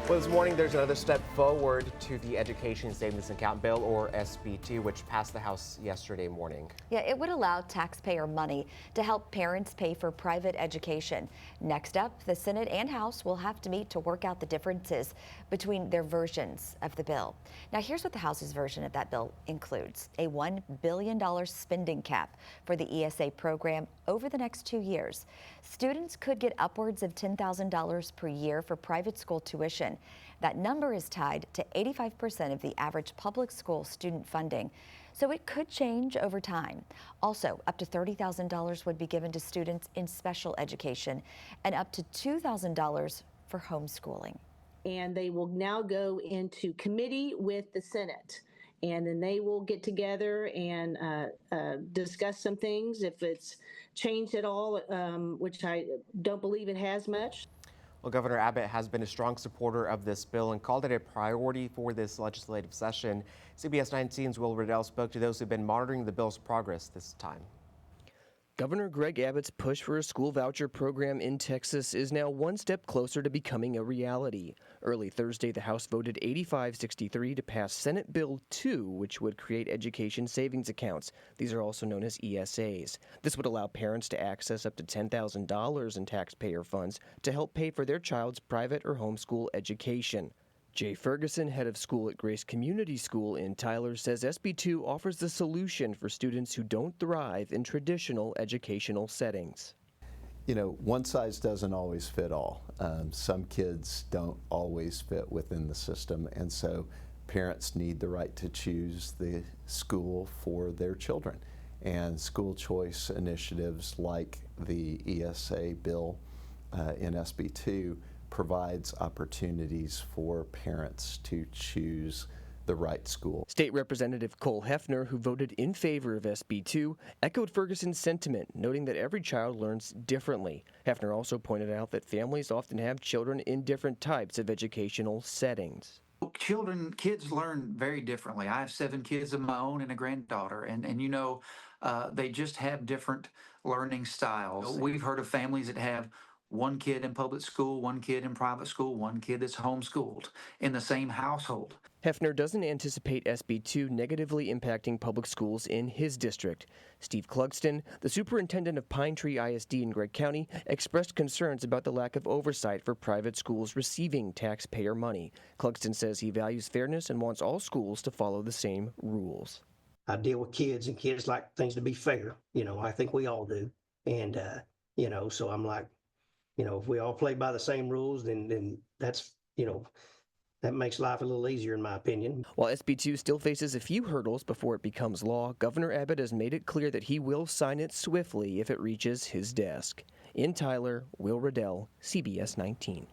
Well, this morning there's another step forward to the Education Savings Account Bill, or SB2, which passed the House yesterday morning. Yeah, it would allow taxpayer money to help parents pay for private education. Next up, the Senate and House will have to meet to work out the differences between their versions of the bill. Now, here's what the House's version of that bill includes: a $1 billion spending cap for the ESA program over the next 2 years. Students could get upwards of $10,000 per year for private school tuition. That number is tied to 85% of the average public school student funding, so it could change over time. Also, up to $30,000 would be given to students in special education and up to $2,000 for homeschooling. And they will now go into committee with the Senate. And then they will get together and discuss some things. If it's changed at all, which I don't believe it has much. Well, Governor Abbott has been a strong supporter of this bill and called it a priority for this legislative session. CBS 19's Will Riddell spoke to those who've been monitoring the bill's progress this time. Governor Greg Abbott's push for a school voucher program in Texas is now one step closer to becoming a reality. Early Thursday, the House voted 85-63 to pass Senate Bill 2, which would create education savings accounts. These are also known as ESAs. This would allow parents to access up to $10,000 in taxpayer funds to help pay for their child's private or homeschool education. Jay Ferguson, head of school at Grace Community School in Tyler, says SB2 offers the solution for students who don't thrive in traditional educational settings. You know, one size doesn't always fit all. Some kids don't always fit within the system, and so parents need the right to choose the school for their children. And school choice initiatives like the ESA bill in SB2 provides opportunities for parents to choose the right school. State Representative Cole Hefner, who voted in favor of SB2, echoed Ferguson's sentiment, noting that every child learns differently. Hefner also pointed out that families often have children in different types of educational settings. Kids learn very differently. I have 7 kids of my own and a granddaughter, and you know, they just have different learning styles. We've heard of families that have one kid in public school, one kid in private school, one kid that's homeschooled in the same household. Hefner doesn't anticipate SB2 negatively impacting public schools in his district. Steve Clugston, the superintendent of Pine Tree ISD in Gregg County, expressed concerns about the lack of oversight for private schools receiving taxpayer money. Clugston says he values fairness and wants all schools to follow the same rules. I deal with kids, and kids like things to be fair. You know, I think we all do. And, you know, so I'm like, you know, if we all play by the same rules, then that's, you know, that makes life a little easier in my opinion. While SB2 still faces a few hurdles before it becomes law, Governor Abbott has made it clear that he will sign it swiftly if it reaches his desk. In Tyler, Will Riddell, CBS 19.